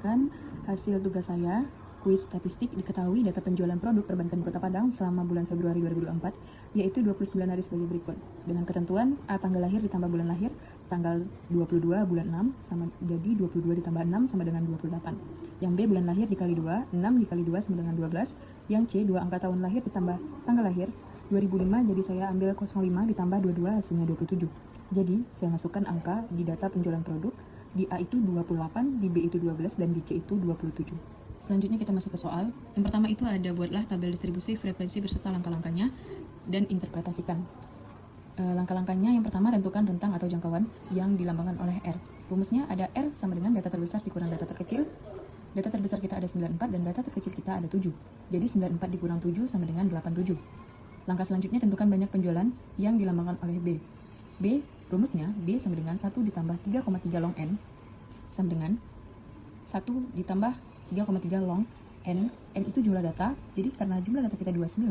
berikan hasil tugas saya, kuis statistik diketahui data penjualan produk perbankan Kota Padang selama bulan Februari 2024, yaitu 29 hari sebagai berikut. Dengan ketentuan A tanggal lahir ditambah bulan lahir, tanggal 22 bulan 6 sama jadi 22 ditambah 6 sama dengan 28. Yang B bulan lahir dikali 2, 6 dikali 2 sama dengan 12. Yang C 2 angka tahun lahir ditambah tanggal lahir, 2005, jadi saya ambil 05 ditambah 22 hasilnya 27. Jadi saya masukkan angka di data penjualan produk, di A itu 28, di B itu 12, dan di C itu 27. Selanjutnya kita masuk ke soal. Yang pertama itu ada buatlah tabel distribusi frekuensi berserta langkah-langkahnya dan interpretasikan. Langkah-langkahnya yang pertama tentukan rentang atau jangkauan yang dilambangkan oleh R. Rumusnya ada R sama dengan data terbesar dikurang data terkecil. Data terbesar kita ada 94 dan data terkecil kita ada 7. Jadi 94 dikurang 7 sama dengan 87. Langkah selanjutnya tentukan banyak penjualan yang dilambangkan oleh B. B, rumusnya B sama dengan 1 ditambah 3,3 long N sama dengan 1 ditambah 3,3 long N. N itu jumlah data, jadi karena jumlah data kita 29,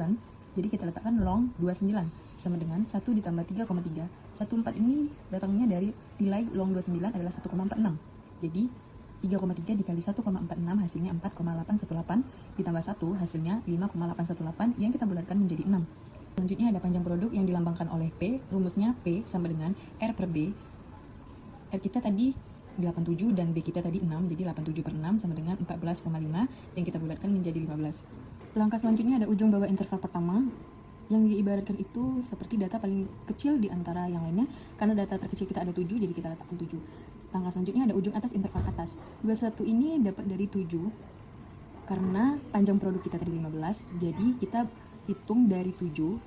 jadi kita letakkan long 29 sama dengan 1 ditambah 3,3. 14 ini datangnya dari nilai long 29 adalah 1,46. Jadi 3,3 dikali 1,46 hasilnya 4,818 ditambah 1 hasilnya 5,818 yang kita bulatkan menjadi 6. Selanjutnya ada panjang produk yang dilambangkan oleh P. Rumusnya P sama dengan R per B. R kita tadi 87 dan B kita tadi 6, jadi 87 per 6 sama dengan 14,5 yang kita bulatkan menjadi 15. Langkah selanjutnya ada ujung bawah interval pertama yang diibaratkan itu seperti data paling kecil di antara yang lainnya. Karena data terkecil kita ada 7, jadi kita letakkan 7. Langkah selanjutnya ada ujung atas interval atas. 21 ini dapat dari 7 karena panjang produk kita tadi 15, jadi kita hitung dari 7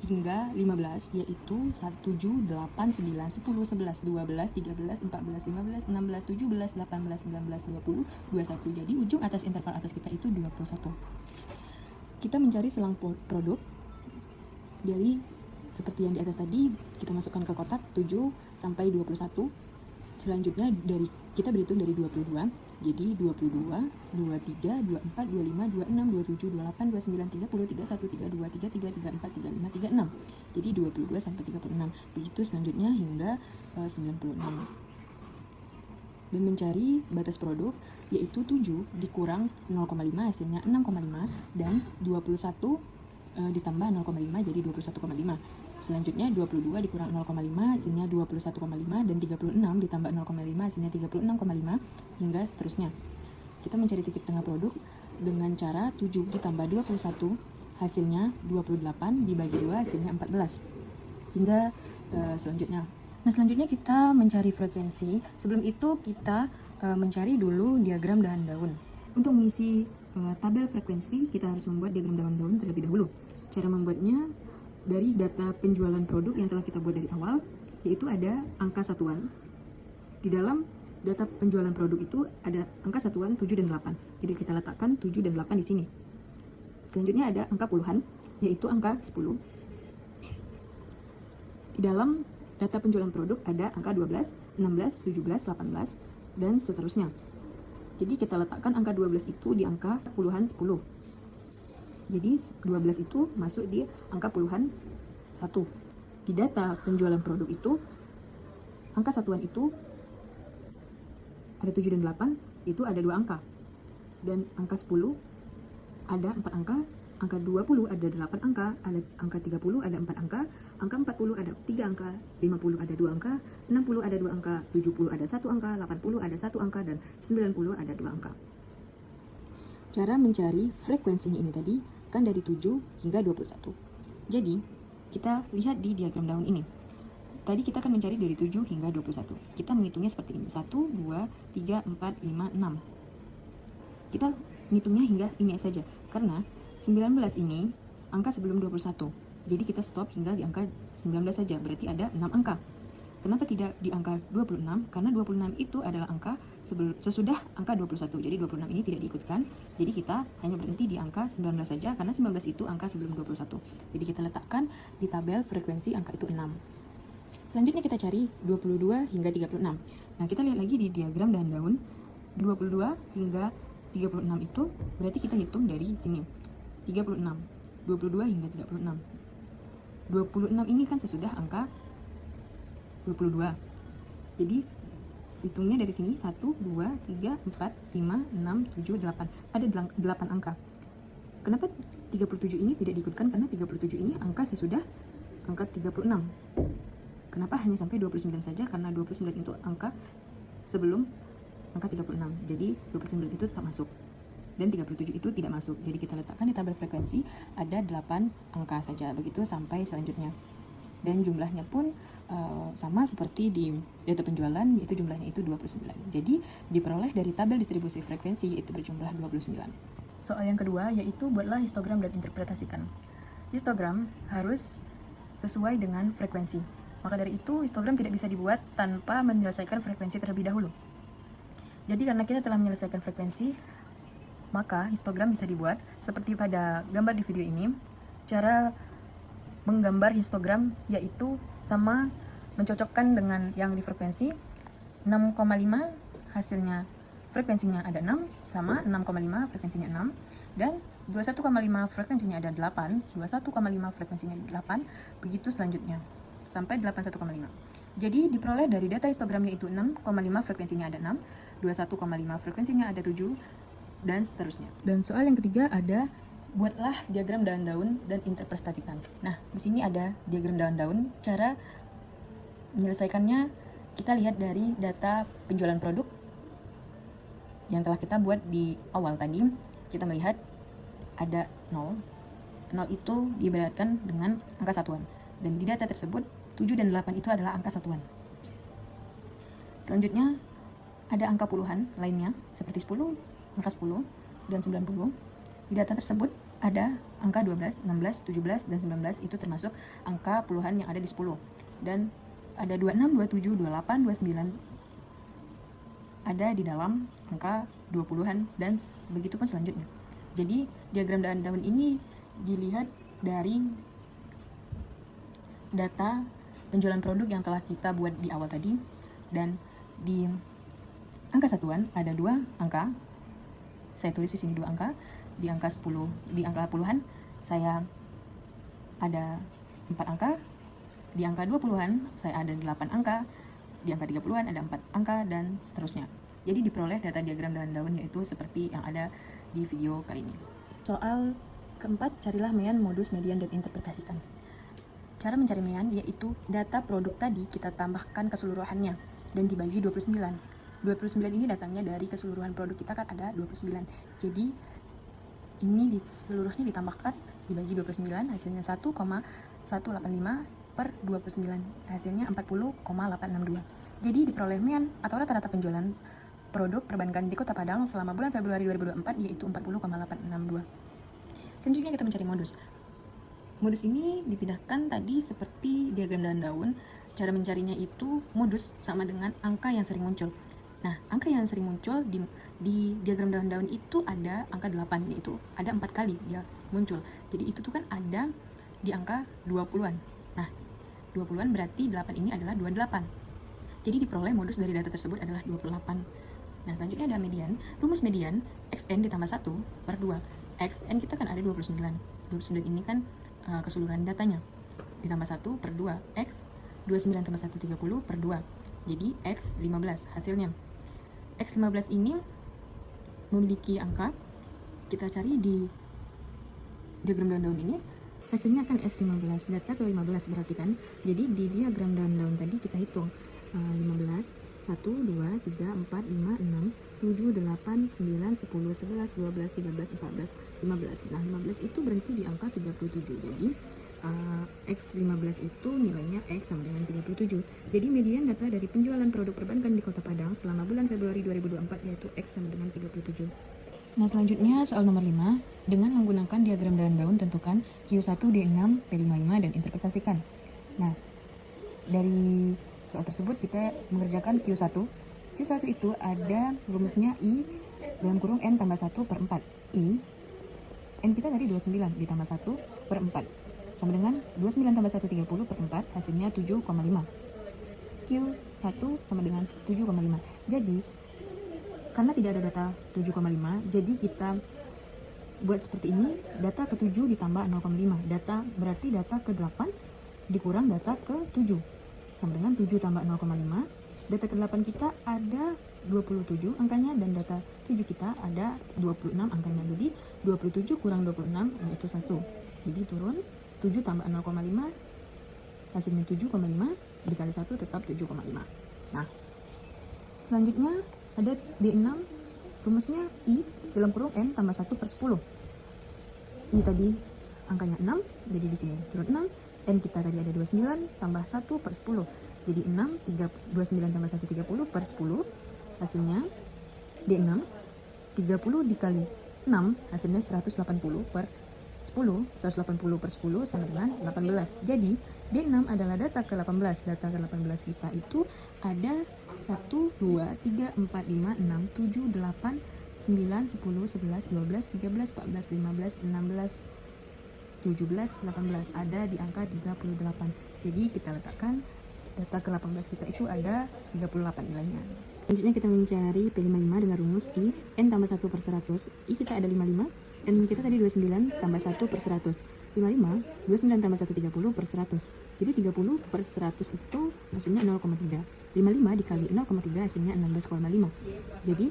hingga 15, yaitu 1, 7, 8, 9, 10, 11, 12, 13, 14, 15, 16, 17, 18, 19, 20, 21. Jadi ujung atas interval atas kita itu 21. Kita mencari selang produk dari seperti yang di atas tadi, kita masukkan ke kotak 7 sampai 21. Selanjutnya kita berhitung dari 22. Jadi 22, 23, 24, 25, 26, 27, 28, 29, 30, 31, 32, 33, 34, 35, 36. Jadi 22 sampai 36. Begitu selanjutnya hingga 96. Dan mencari batas produk yaitu 7 dikurang 0,5 hasilnya 6,5 dan 21 ditambah 0,5 jadi 21,5. Selanjutnya 22 dikurang 0,5 hasilnya 21,5 dan 36 ditambah 0,5 hasilnya 36,5 hingga seterusnya. Kita mencari titik tengah produk dengan cara 7 ditambah 21 hasilnya 28 dibagi 2 hasilnya 14 hingga selanjutnya. Nah, selanjutnya kita mencari frekuensi. Sebelum itu kita mencari dulu diagram daun. Untuk mengisi tabel frekuensi kita harus membuat diagram daun terlebih dahulu. Cara membuatnya dari data penjualan produk yang telah kita buat dari awal, yaitu ada angka satuan. Di dalam data penjualan produk itu ada angka satuan 7 dan 8. Jadi kita letakkan 7 dan 8 di sini. Selanjutnya ada angka puluhan, yaitu angka 10. Di dalam data penjualan produk ada angka 12, 16, 17, 18, dan seterusnya. Jadi kita letakkan angka 12 itu di angka puluhan 10. Jadi 12 itu masuk di angka puluhan 1. Di data penjualan produk itu, angka satuan itu ada 7 dan 8, itu ada 2 angka. Dan angka 10 ada 4 angka, angka 20 ada 8 angka, ada angka 30 ada 4 angka, angka 40 ada 3 angka, 50 ada 2 angka, 60 ada 2 angka, 70 ada 1 angka, 80 ada 1 angka, dan 90 ada 2 angka. Cara mencari frekuensinya ini tadi kan dari 7 hingga 21. Jadi, kita lihat di diagram daun ini. Tadi kita akan mencari dari 7 hingga 21. Kita menghitungnya seperti ini. 1, 2, 3, 4, 5, 6. Kita menghitungnya hingga ini saja. Karena 19 ini angka sebelum 21. Jadi kita stop hingga di angka 19 saja. Berarti ada 6 angka. Kenapa tidak di angka 26? Karena 26 itu adalah angka sesudah angka 21. Jadi 26 ini tidak diikutkan. Jadi kita hanya berhenti di angka 19 saja karena 19 itu angka sebelum 21. Jadi kita letakkan di tabel frekuensi angka itu 6. Selanjutnya kita cari 22 hingga 36. Nah, kita lihat lagi di diagram daun. 22 hingga 36 itu berarti kita hitung dari sini. 36. 22 hingga 36. 26 ini kan sesudah angka 22. Jadi hitungnya dari sini 1, 2, 3, 4, 5, 6, 7, 8. Ada 8 angka. Kenapa 37 ini tidak diikutkan? Karena 37 ini angka sesudah angka 36. Kenapa hanya sampai 29 saja? Karena 29 itu angka sebelum angka 36. Jadi 29 itu tak masuk. Dan 37 itu tidak masuk. Jadi kita letakkan di tabel frekuensi ada 8 angka saja. Begitu sampai selanjutnya. Dan jumlahnya pun sama seperti di data penjualan, yaitu jumlahnya itu 29. Jadi diperoleh dari tabel distribusi frekuensi, yaitu berjumlah 29. Soal yang kedua yaitu buatlah histogram dan interpretasikan. Histogram harus sesuai dengan frekuensi. Maka dari itu histogram tidak bisa dibuat tanpa menyelesaikan frekuensi terlebih dahulu. Jadi karena kita telah menyelesaikan frekuensi, maka histogram bisa dibuat seperti pada gambar di video ini. Cara menggambar histogram yaitu sama mencocokkan dengan yang di frekuensi 6,5, hasilnya frekuensinya ada 6, sama 6,5 frekuensinya 6, dan 21,5 frekuensinya ada 8, 21,5 frekuensinya 8, begitu selanjutnya sampai 81,5. Jadi diperoleh dari data histogram yaitu 6,5 frekuensinya ada 6, 21,5 frekuensinya ada 7, dan seterusnya. Dan soal yang ketiga ada buatlah diagram daun-daun dan interpretasikan. Nah, di sini ada diagram daun-daun. Cara menyelesaikannya kita lihat dari data penjualan produk yang telah kita buat di awal tadi. Kita melihat ada 0. 0 itu diibaratkan dengan angka satuan. Dan di data tersebut 7 dan 8 itu adalah angka satuan. Selanjutnya ada angka puluhan lainnya seperti 10, angka 10, dan 90. Di data tersebut ada angka 12, 16, 17, dan 19 itu termasuk angka puluhan yang ada di 10. Dan ada 26, 27, 28, 29 ada di dalam angka 20-an dan begitu pun selanjutnya. Jadi diagram daun-daun ini dilihat dari data penjualan produk yang telah kita buat di awal tadi, dan di angka satuan ada 2 angka. Saya tulis di sini 2 angka. Di angka 10, di angka puluhan saya ada 4 angka. Di angka 20-an saya ada 8 angka. Di angka 30-an ada 4 angka, dan seterusnya. Jadi diperoleh data diagram daun-daun yaitu seperti yang ada di video kali ini. Soal keempat, carilah mean, modus, median, dan interpretasikan. Cara mencari mean yaitu data produk tadi kita tambahkan keseluruhannya dan dibagi 29. 29 ini datangnya dari keseluruhan produk kita kan ada 29. Jadi ini seluruhnya ditambahkan dibagi 29, hasilnya 1,185 per 29, hasilnya 40,862. Jadi diperoleh mean atau rata-rata penjualan produk perbankan di Kota Padang selama bulan Februari 2024 yaitu 40,862. Selanjutnya kita mencari modus. Modus ini dipindahkan tadi seperti diagram daun-daun. Cara mencarinya itu modus sama dengan angka yang sering muncul. Nah, angka yang sering muncul di diagram daun-daun itu ada angka 8, yaitu ada 4 kali dia muncul. Jadi itu tuh kan ada di angka 20-an. Nah, 20-an berarti 8 ini adalah 28. Jadi diperoleh modus dari data tersebut adalah 28. Nah, selanjutnya ada median. Rumus median, XN ditambah 1 per 2. XN kita kan ada 29. 29 ini kan keseluruhan datanya. Ditambah 1 per 2. X 29 tambah 1, 30 per 2. Jadi X 15 hasilnya. X15 ini memiliki angka, kita cari di diagram daun-daun ini, hasilnya akan X15, data ke 15 berarti kan. Jadi di diagram daun-daun tadi kita hitung 15, 1, 2, 3, 4, 5, 6, 7, 8, 9, 10, 11, 12, 13, 14, 15. Nah, 15 itu berhenti di angka 37. Jadi X15 itu nilainya X sama dengan 37. Jadi median data dari penjualan produk perbankan di Kota Padang selama bulan Februari 2024 yaitu X sama dengan 37. Nah, selanjutnya soal nomor 5. Dengan menggunakan diagram daun-daun tentukan Q1, D6, P55 dan interpretasikan. Nah, dari soal tersebut kita mengerjakan Q1. Q1 itu ada rumusnya I dalam kurung N tambah 1 per 4. I, N kita tadi 29 ditambah 1 per 4. Sama dengan 29 tambah 1, 30 per 4, hasilnya 7,5. Q1 sama dengan 7,5. Jadi, karena tidak ada data 7,5, jadi kita buat seperti ini, data ke-7 ditambah 0,5. Data berarti data ke-8 dikurang data ke-7. Sama dengan 7 tambah 0,5 data ke-8 kita ada 27 angkanya, dan data 7 kita ada 26 angkanya. Jadi 27 kurang 26 yaitu 1. Jadi turun 7 tambah 0,5 hasilnya 7,5 dikali 1 tetap 7,5. Nah, selanjutnya ada D6, rumusnya I dalam kurung N tambah 1 per 10. I tadi angkanya 6, jadi di sini turun 6. N kita tadi ada 29 tambah 1 per 10. Jadi 6, 29 tambah 1, 30 per 10. Hasilnya D6, 30 dikali 6, hasilnya 180 per 10. 180 per 10 sama dengan 18. Jadi D6 adalah data ke-18. Data ke-18 kita itu ada 1, 2, 3, 4, 5, 6, 7, 8, 9, 10, 11, 12, 13, 14, 15, 16, 17, 18. Ada di angka 38. Jadi kita letakkan data ke-18 kita itu ada 38 nilainya. Selanjutnya kita mencari P55 dengan rumus I N tambah 1 per 100. I kita ada 55, N kita tadi 29 tambah 1 per 100. 55, 29 tambah 1, 30 per 100. Jadi 30 per 100 itu hasilnya 0,3. 55 dikali 0,3 hasilnya 16,5. Jadi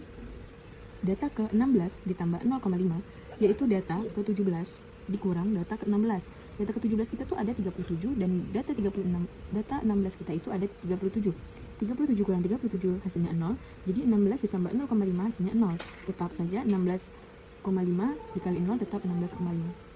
data ke-16 ditambah 0,5 yaitu data ke-17 dikurang data ke-16. Data ke-17 kita tuh ada 37 dan data 16 kita itu ada 37. 37 kurang 37 hasilnya 0. Jadi 16 ditambah 0,5 hasilnya 0. Tetap saja 16,5 dikali 0 tetap 16,5.